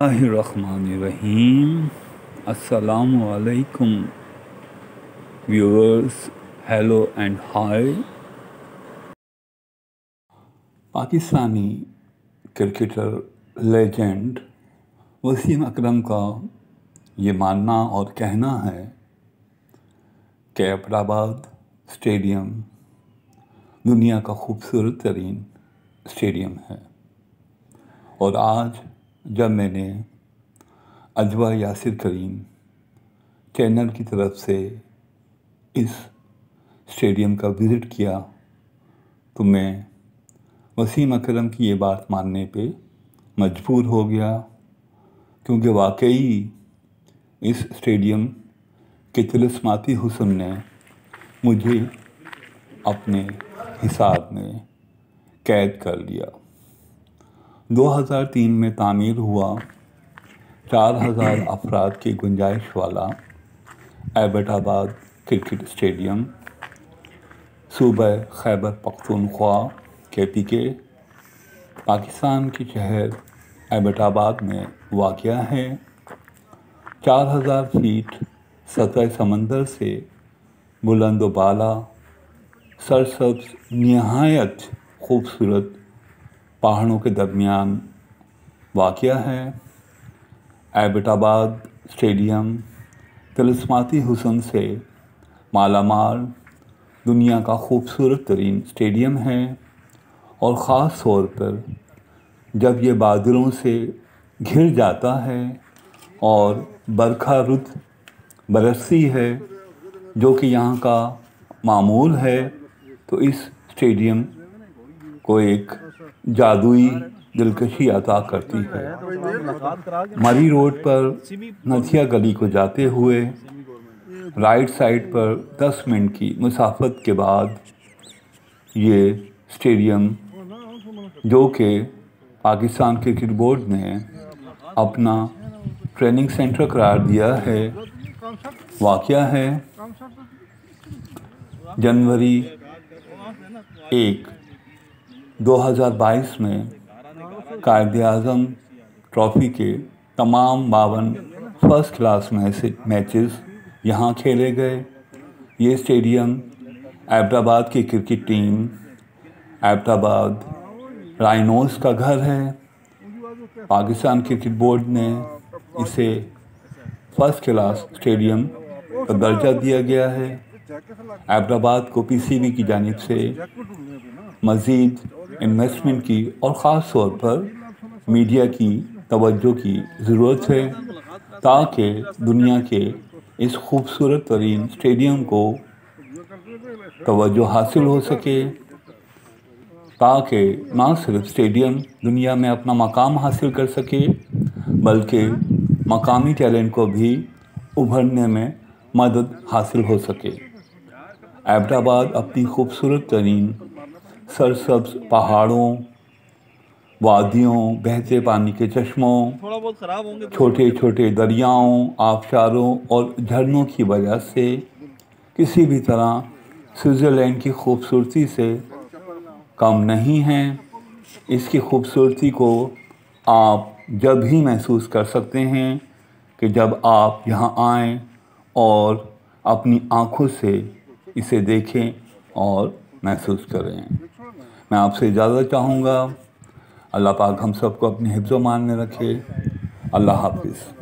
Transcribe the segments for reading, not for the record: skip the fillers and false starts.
Bismillahirrahmanirrahim. Assalamu alaikum viewers, hello and hi. Pakistani cricketer legend Wasim Akram का ये मानना और कहना है कि एबटाबाद स्टेडियम दुनिया का खूबसूरत तरीन स्टेडियम है। और आज जब मैंने अजवा यासिर करीम चैनल की तरफ से इस स्टेडियम का विज़िट किया तो मैं वसीम अकरम की ये बात मानने पे मजबूर हो गया, क्योंकि वाकई इस स्टेडियम के तिलिस्माती हुस्न ने मुझे अपने हिसाब में कैद कर लिया। 2003 में तामीर हुआ 4000 अफराद की गुंजाइश वाला एबटाबाद क्रिकेट स्टेडियम सूबा खैबर पख्तूनख्वा KPK पाकिस्तान के शहर एबटाबाद में वाक़या है। 4000 फीट सतह समंदर से बुलंद व बाला सरसब्ज़ निहायत खूबसूरत पहाड़ों के दरमियान वाक़या है। एबटाबाद स्टेडियम तिलिस्माती हुस्न से मालामाल दुनिया का खूबसूरत तरीन स्टेडियम है, और ख़ास तौर पर जब ये बादलों से घिर जाता है और बरखा रुत बरसती है, जो कि यहाँ का मामूल है, तो इस स्टेडियम को एक जादुई दिलकशी अता करती है। मरी रोड पर नथिया गली को जाते हुए राइट साइड पर 10 मिनट की मुसाफत के बाद ये स्टेडियम, जो कि पाकिस्तान क्रिकेट बोर्ड ने अपना ट्रेनिंग सेंटर करार दिया है, वाक़या है। जनवरी 1, 2022 में कायद-ए-आज़म ट्रॉफ़ी के तमाम 52 फर्स्ट क्लास मैचेस यहाँ खेले गए। ये स्टेडियम एबटाबाद की क्रिकेट टीम एबटाबाद राइनोज़ का घर है। पाकिस्तान क्रिकेट बोर्ड ने इसे फर्स्ट क्लास स्टेडियम का दर्जा दिया गया है। एबटाबाद को PCB की जानिब से मज़ीद इन्वेस्टमेंट की और ख़ास तौर पर मीडिया की तवज्जो की ज़रूरत है, ताकि दुनिया के इस खूबसूरत तरीन स्टेडियम को तवज्जो हासिल हो सके, ताकि ना सिर्फ स्टेडियम दुनिया में अपना मकाम हासिल कर सके, बल्कि मकामी टैलेंट को भी उभरने में मदद हासिल हो सके। एबटाबाद अपनी खूबसूरत तरीन सरसब्ज़ पहाड़ों, वादियों, बहते पानी के चश्मों, छोटे छोटे दरियाओं, आबशारों और झरनों की वजह से किसी भी तरह स्विट्ज़रलैंड की खूबसूरती से कम नहीं हैं। इसकी खूबसूरती को आप जब भी महसूस कर सकते हैं कि जब आप यहाँ आएँ और अपनी आँखों से इसे देखें और महसूस करें। मैं आपसे इजाज़त चाहूँगा। अल्लाह पाक हम सबको अपने हिफ्ज़ मान में रखे। अल्लाह हाफ़िज़।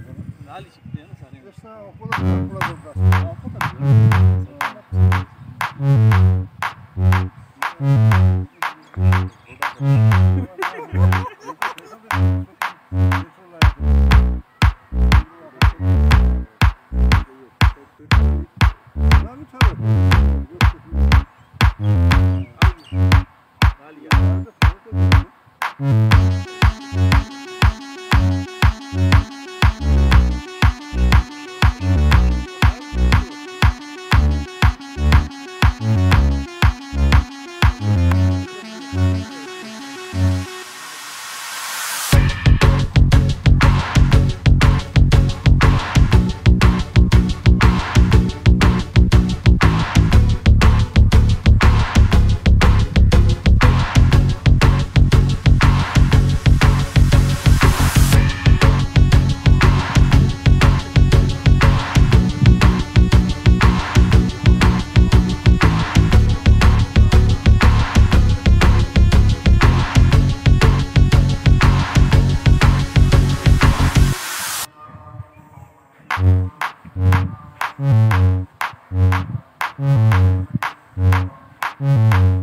Mm-hmm.